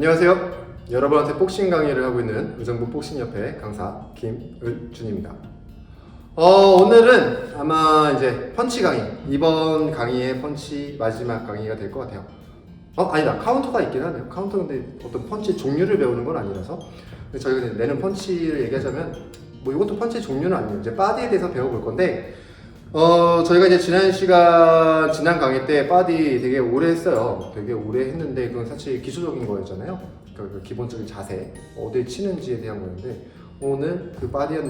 안녕하세요. 여러분한테 복싱 강의를 하고 있는 의정부 복싱협회 강사 김을준입니다. 오늘은 아마 이제 펀치 강의, 이번 강의의 펀치 마지막 강의가 될 것 같아요. 아니다. 카운터가 있긴 하네요. 카운터인데 어떤 펀치 종류를 배우는 건 아니라서 저희가 이제 내는 펀치를 얘기하자면 뭐 이것도 펀치 종류는 아니에요. 이제 바디에 대해서 배워볼 건데 저희가 이제 지난 강의 때 바디 되게 오래 했어요. 되게 오래 했는데 그건 사실 기초적인 거였잖아요. 그 기본적인 자세, 어딜 치는지에 대한 거였는데 오늘 그 바디에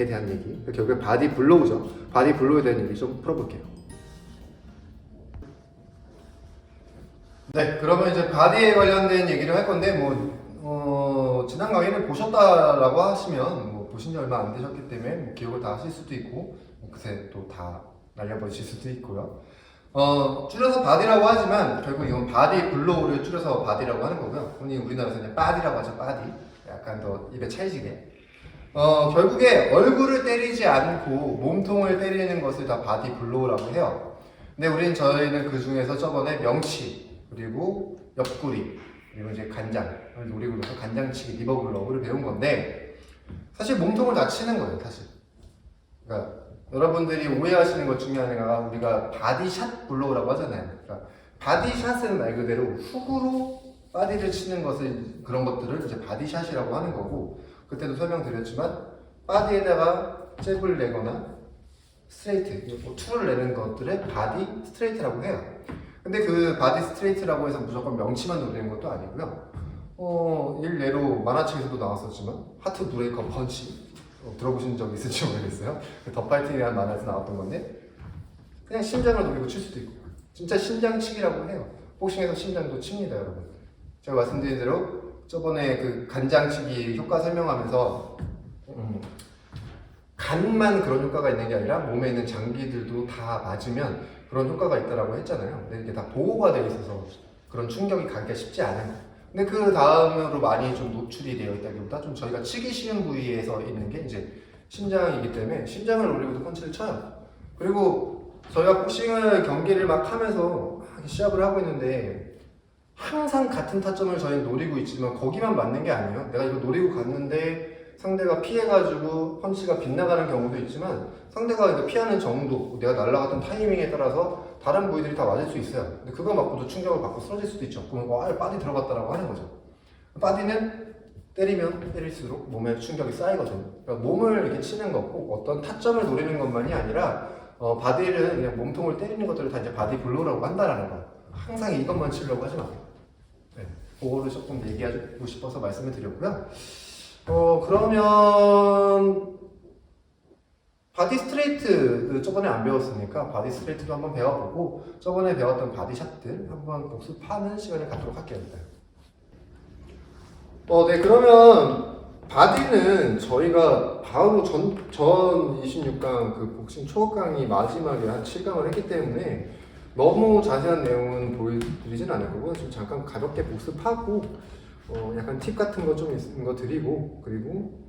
대한 얘기, 결국에 바디 블로우죠. 바디 블로우에 대한 얘기 좀 풀어볼게요. 네, 그러면 이제 바디에 관련된 얘기를 할 건데 지난 강의를 보셨다라고 하시면 보신 지 얼마 안 되셨기 때문에 기억을 다 하실 수도 있고 그새 또 다 날려버리실 수도 있고요. 줄여서 바디라고 하지만 결국 이건 바디 블로우를 줄여서 바디라고 하는 거고요. 흔히 우리나라에서 그냥 바디라고 하죠. 바디. 약간 더 입에 찰지게. 결국에 얼굴을 때리지 않고 몸통을 때리는 것을 다 바디 블로우라고 해요. 근데 저희는 그 중에서 저번에 명치, 그리고 옆구리, 그리고 이제 간장을 노리고 나서 간장치기, 리버 블로우를 배운 건데 사실 몸통을 다 치는 거예요, 사실. 그러니까 여러분들이 오해하시는 것 중에 하나가 우리가 바디샷 블로우라고 하잖아요. 그러니까 바디샷은 말 그대로 훅으로 바디를 치는 그런 것들을 이제 바디샷이라고 하는 거고, 그때도 설명드렸지만 바디에다가 잽을 내거나 스트레이트, 투를 내는 것들을 바디 스트레이트라고 해요. 근데 그 바디 스트레이트라고 해서 무조건 명치만 노리는 것도 아니고요. 일례로 만화책에서도 나왔었지만 하트 브레이커 펀치 들어보신 적 있을지 모르겠어요. 더 파이팅이라는 만화에서 나왔던 건데 그냥 심장을 노리고 칠 수도 있고 진짜 심장치기라고 해요. 복싱에서 심장도 칩니다, 여러분. 제가 말씀드린 대로 저번에 그 간장치기 효과 설명하면서 간만 그런 효과가 있는 게 아니라 몸에 있는 장기들도 다 맞으면 그런 효과가 있다라고 했잖아요. 근데 이게 다 보호가 되어 있어서 그런 충격이 가기가 쉽지 않은 거예요. 근데 그 다음으로 많이 좀 노출이 되어 있다기보다 좀 저희가 치기 쉬운 부위에서 있는 게 이제 심장이기 때문에 심장을 노리고도 펀치를 쳐요. 그리고 저희가 복싱을 경기를 막 하면서 시합을 하고 있는데 항상 같은 타점을 저희는 노리고 있지만 거기만 맞는 게 아니에요. 내가 이거 노리고 갔는데 상대가 피해가지고 펀치가 빗나가는 경우도 있지만 상대가 이거 피하는 정도, 내가 날아갔던 타이밍에 따라서 다른 부위들이 다 맞을 수 있어요. 근데 그거 맞고도 충격을 받고 쓰러질 수도 있죠. 그러면 바디 들어갔다라고 하는 거죠. 바디는 때리면 때릴수록 몸에 충격이 쌓이거든요. 그러니까 몸을 이렇게 치는 거고 어떤 타점을 노리는 것만이 아니라 바디를 그냥 몸통을 때리는 것들을 다 이제 바디 블로우라고 한다라는 거예요. 항상 이것만 치려고 하지 마세요. 네, 그거를 조금 얘기하고 싶어서 말씀을 드렸고요. 그러면 바디 스트레이트 저번에 안 배웠으니까 바디 스트레이트도 한번 배워보고 저번에 배웠던 바디샷들 한번 복습하는 시간을 갖도록 할게요. 네, 그러면 바디는 저희가 바로 전 26강 그 복싱 초급 강의 마지막에 한 7강을 했기 때문에 너무 자세한 내용은 보여드리진 않을 거고 좀 잠깐 가볍게 복습하고 약간 팁 같은 거 좀 있는 거 드리고, 그리고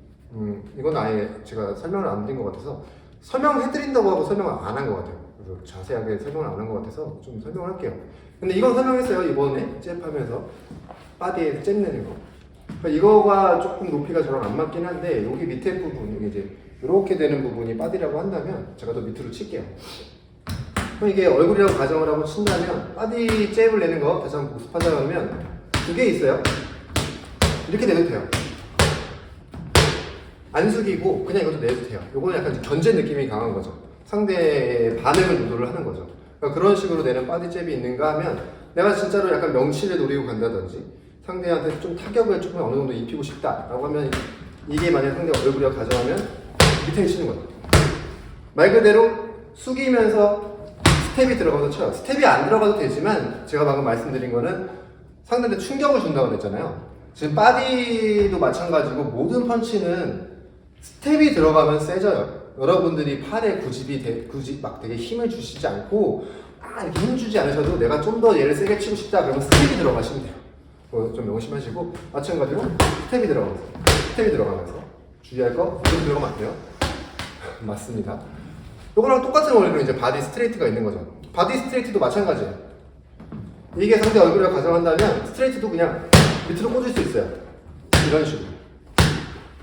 이건 아예 제가 설명을 안 드린 것 같아서 설명해드린다고 하고 설명을 안 한 것 같아요. 그래서 자세하게 설명을 안 한 것 같아서 좀 설명을 할게요. 근데 이건 설명했어요. 이번에 잽하면서 바디에 잽 내는 거. 그러니까 이거가 조금 높이가 저랑 안 맞긴 한데 여기 밑에 부분, 여기 이제 이렇게 되는 부분이 바디라고 한다면 제가 더 밑으로 칠게요. 그럼 이게 얼굴이라고 가정을 하고 친다면 바디 잽을 내는 거 다시 한번 복습하자 그러면 두 개 있어요. 이렇게 내도 돼요. 안 숙이고 그냥 이것도 내도 돼요. 이거는 약간 견제 느낌이 강한 거죠. 상대의 반응을 유도를 하는 거죠. 그러니까 그런 식으로 내는 바디 잽이 있는가 하면 내가 진짜로 약간 명치를 노리고 간다든지 상대한테 좀 타격을 조금 어느 정도 입히고 싶다라고 하면 이게 만약 상대 얼굴이라고 가정하면 밑에 치는 거죠. 말 그대로 숙이면서 스텝이 들어가서 쳐요. 스텝이 안 들어가도 되지만 제가 방금 말씀드린 거는 상대한테 충격을 준다고 그랬잖아요. 지금 바디도 마찬가지고 모든 펀치는 스텝이 들어가면 세져요. 여러분들이 팔에 굳이 막 되게 힘을 주시지 않고 이렇게 힘 주지 않으셔도 내가 좀 더 얘를 세게 치고 싶다 그러면 스텝이 들어가시면 돼요. 좀 명심하시고 마찬가지로 스텝이 들어가면서 주의할 거 이렇게 들어가면 안 돼요. 맞습니다. 이거랑 똑같은 원리로 이제 바디 스트레이트가 있는 거죠. 바디 스트레이트도 마찬가지예요. 이게 상대 얼굴이라고 가정한다면 스트레이트도 그냥 밑으로 꽂을 수 있어요. 이런 식으로.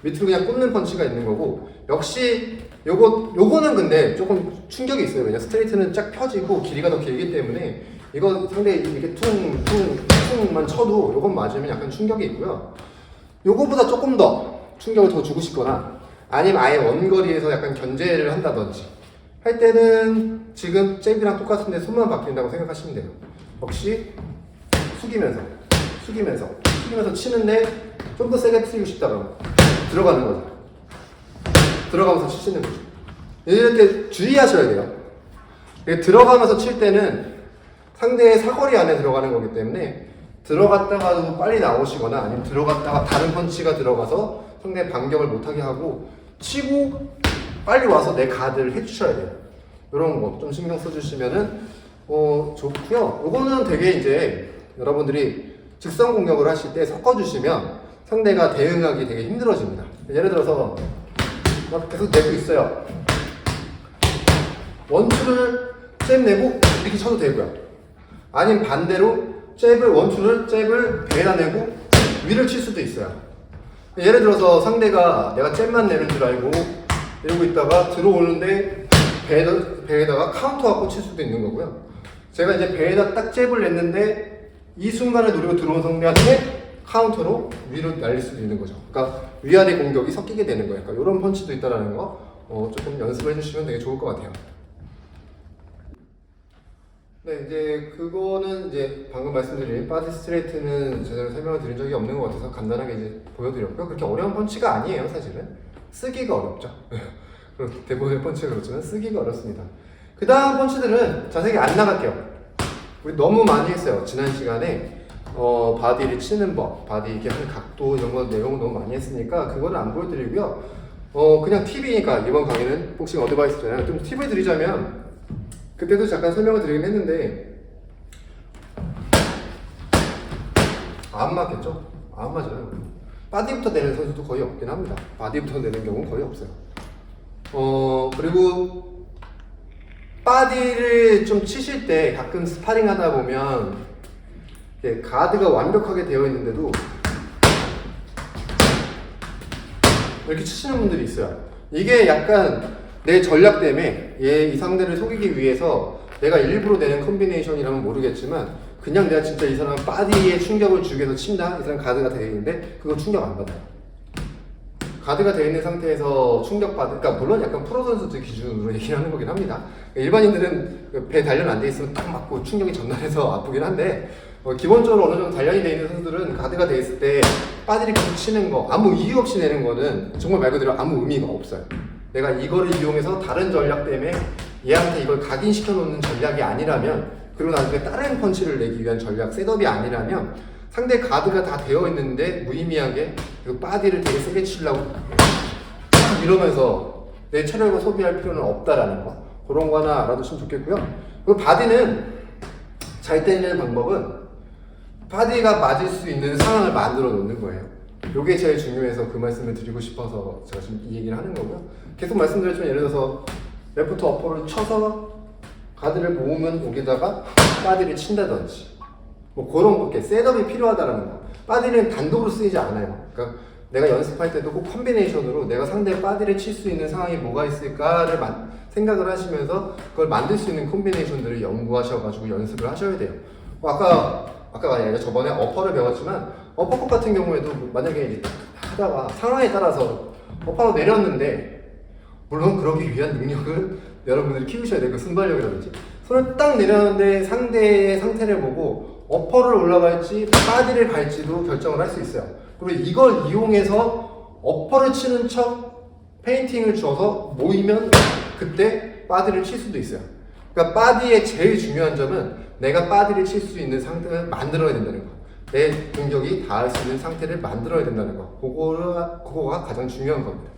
밑으로 그냥 꽂는 펀치가 있는 거고, 역시 요거는 근데 조금 충격이 있어요. 왜냐 스트레이트는 쫙 펴지고 길이가 더 길기 때문에 이거 상대 이렇게 퉁만 쳐도 요건 맞으면 약간 충격이 있고요. 요거보다 조금 더 충격을 더 주고 싶거나 아니면 아예 원거리에서 약간 견제를 한다든지 할 때는 지금 잽이랑 똑같은데 손만 바뀐다고 생각하시면 돼요. 역시 숙이면서 치는데 좀 더 세게 치고 싶다면 들어가는 거죠. 들어가면서 치시는 거죠. 이렇게 주의하셔야 돼요. 들어가면서 칠 때는 상대의 사거리 안에 들어가는 거기 때문에 들어갔다가도 빨리 나오시거나 아니면 들어갔다가 다른 펀치가 들어가서 상대 반격을 못하게 하고 치고 빨리 와서 내 가드를 해주셔야 돼요. 이런 거 좀 신경 써주시면은 좋고요. 요거는 되게 이제 여러분들이 직선 공격을 하실 때 섞어주시면 상대가 대응하기 되게 힘들어집니다. 예를 들어서 막 계속 내고 있어요. 원투를 잽 내고 이렇게 쳐도 되고요. 아니면 반대로 잽을 배에다 내고 위를 칠 수도 있어요. 예를 들어서 상대가 내가 잽만 내는 줄 알고 이러고 있다가 들어오는데 배에다가 카운터가 꽂힐 수도 있는 거고요. 제가 이제 배에다 딱 잽을 냈는데 이 순간을 노리고 들어온 상대한테 카운터로 위로 날릴 수도 있는 거죠. 그러니까 위아래 공격이 섞이게 되는 거예요. 그러니까 이런 펀치도 있다는 거 조금 연습해 주시면 되게 좋을 것 같아요. 네, 이제 그거는 이제 방금 말씀드린 바디 스트레이트는 제대로 설명을 드린 적이 없는 것 같아서 간단하게 이제 보여드렸고요. 그렇게 어려운 펀치가 아니에요, 사실은. 쓰기가 어렵죠. 대부분의 펀치가 그렇지만 쓰기가 어렵습니다. 그 다음 펀치들은 자세히 안 나갈게요. 우리 너무 많이 했어요. 지난 시간에 바디를 치는 법, 바디 이렇게 하는 각도 이런 거 내용을 너무 많이 했으니까 그거는 안 보여드리고요. 그냥 팁이니까 이번 강의는 복싱 어드바이스잖아요. 좀 팁을 드리자면 그때도 잠깐 설명을 드리긴 했는데 안 맞겠죠? 안 맞아요. 바디부터 내는 선수도 거의 없긴 합니다. 바디부터 내는 경우는 거의 없어요. 그리고 바디를 좀 치실 때 가끔 스파링 하다 보면 가드가 완벽하게 되어 있는데도 이렇게 치시는 분들이 있어요. 이게 약간 내 전략 때문에 이 상대를 속이기 위해서 내가 일부러 내는 콤비네이션이라면 모르겠지만 그냥 내가 진짜 이 사람 바디에 충격을 주기 위해서 친다? 이 사람 가드가 되어 있는데 그거 충격 안 받아요. 가드가 되어 있는 상태에서 그러니까 물론 약간 프로 선수들 기준으로 얘기를 하는 거긴 합니다. 일반인들은 배 단련 안 돼 있으면 딱 맞고 충격이 전달해서 아프긴 한데 기본적으로 어느 정도 단련이 되어 있는 선수들은 가드가 되어 있을 때 바디를 계속 치는 거 아무 이유 없이 내는 거는 정말 말 그대로 아무 의미가 없어요. 내가 이거를 이용해서 다른 전략 때문에 얘한테 이걸 각인시켜 놓는 전략이 아니라면 그리고 나중에 다른 펀치를 내기 위한 전략, 셋업이 아니라면 상대 가드가 다 되어 있는데 무의미하게 그 바디를 되게 세게 치려고 이러면서 내 체력을 소비할 필요는 없다라는 거, 그런 거 하나 알아두시면 좋겠고요. 그리고 바디는 잘 때리는 방법은 바디가 맞을 수 있는 상황을 만들어 놓는 거예요. 이게 제일 중요해서 그 말씀을 드리고 싶어서 제가 지금 이 얘기를 하는 거고요. 계속 말씀드렸지만 예를 들어서 레프트 어퍼를 쳐서 가드를 모으면 여기다가 바디를 친다든지 뭐 그런 거, 셋업이 필요하다라는 거. 바디는 단독으로 쓰이지 않아요. 그러니까 내가 연습할 때도 꼭 콤비네이션으로 내가 상대 바디를 칠 수 있는 상황이 뭐가 있을까를 생각을 하시면서 그걸 만들 수 있는 콤비네이션들을 연구하셔가지고 연습을 하셔야 돼요. 아까 아니라 저번에 어퍼를 배웠지만 어퍼컷 같은 경우에도 만약에 이제 하다가 상황에 따라서 어퍼로 내렸는데 물론 그러기 위한 능력은 여러분들이 키우셔야 돼요. 그 순발력이라든지 손을 딱 내렸는데 상대의 상태를 보고 어퍼를 올라갈지 바디를 갈지도 결정을 할 수 있어요. 그리고 이걸 이용해서 어퍼를 치는 척 페인팅을 줘서 모이면 그때 바디를 칠 수도 있어요. 그러니까 바디의 제일 중요한 점은 내가 바디를 칠 수 있는 상태를 만들어야 된다는 거. 내 공격이 닿을 수 있는 상태를 만들어야 된다는 거. 그거가 가장 중요한 겁니다.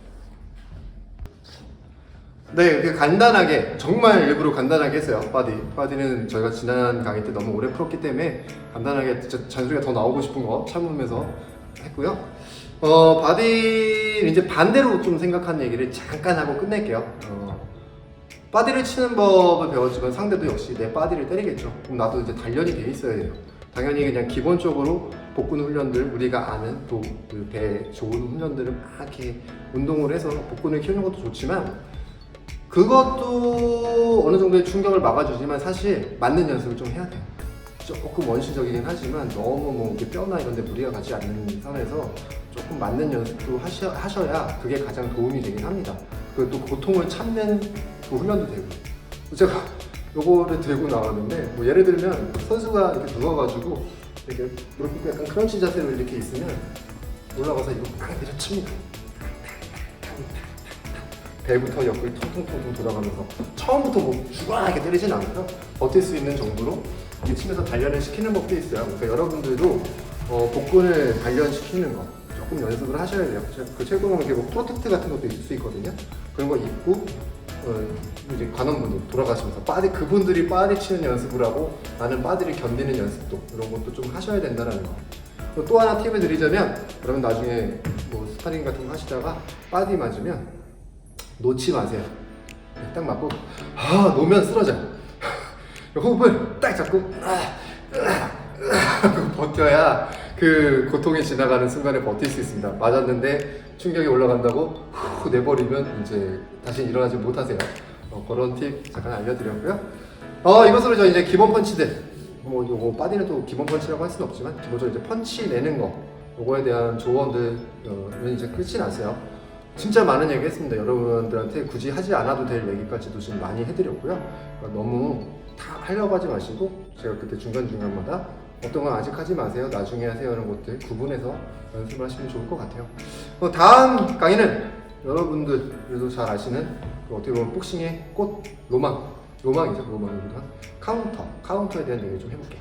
네, 이렇게 간단하게, 정말 일부러 간단하게 했어요. 바디는 저희가 지난 강의 때 너무 오래 풀었기 때문에 간단하게 진짜 잔소리가 더 나오고 싶은 거 참으면서 했고요. 바디는 이제 반대로 좀 생각하는 얘기를 잠깐 하고 끝낼게요. 바디를 치는 법을 배웠지만 상대도 역시 내 바디를 때리겠죠. 그럼 나도 이제 단련이 돼 있어야 돼요. 당연히 그냥 기본적으로 복근 훈련들, 우리가 아는 또 그 배 좋은 훈련들을 막 이렇게 운동을 해서 복근을 키우는 것도 좋지만 그것도 어느 정도의 충격을 막아주지만 사실 맞는 연습을 좀 해야 돼요. 조금 원시적이긴 하지만 너무 뭐 이렇게 뼈나 이런 데 무리가 가지 않는 선에서 조금 맞는 연습도 하셔야 그게 가장 도움이 되긴 합니다. 그 또 고통을 참는 그 훈련도 되고. 제가 요거를 들고 나왔는데 뭐 예를 들면 선수가 이렇게 누워가지고 이렇게 무릎 꿇고 약간 크런치 자세로 이렇게 있으면 올라가서 이거 막 내려칩니다. 배부터 옆구리 통통통통 돌아가면서 처음부터 뭐 죽어라 이렇게 때리진 않고요. 버틸 수 있는 정도로 이렇게 치면서 단련을 시키는 법도 있어요. 그러니까 여러분들도 복근을 단련시키는 거 조금 연습을 하셔야 돼요. 그 최근에 이렇게 뭐 프로텍트 같은 것도 있을 수 있거든요. 그런 거 입고 이제 관원분들 돌아가시면서 그분들이 바디 치는 연습을 하고 나는 바디를 견디는 연습도 이런 것도 좀 하셔야 된다는 거. 또 하나 팁을 드리자면 여러분 나중에 뭐 스파링 같은 거 하시다가 바디 맞으면 놓지 마세요. 딱 맞고 놓으면 쓰러져요. 호흡을 딱 잡고 버텨야 그 고통이 지나가는 순간에 버틸 수 있습니다. 맞았는데 충격이 올라간다고 후 내버리면 이제 다시 일어나지 못하세요. 그런 팁 잠깐 알려드렸고요. 이것으로 저 이제 기본 펀치들 뭐 요거 바디는 또 기본 펀치라고 할 수는 없지만 기본적으로 이제 펀치 내는 거 요거에 대한 조언들은 이제 끝이 났어요. 진짜 많은 얘기 했습니다. 여러분들한테 굳이 하지 않아도 될 얘기까지도 지금 많이 해드렸고요. 그러니까 너무 다 하려고 하지 마시고 제가 그때 중간중간마다 어떤 건 아직 하지 마세요, 나중에 하세요 이런 것들 구분해서 연습을 하시면 좋을 것 같아요. 다음 강의는 여러분들도 잘 아시는 어떻게 보면 복싱의 꽃 로망이죠. 로망입니다. 카운터에 대한 얘기를 좀 해볼게요.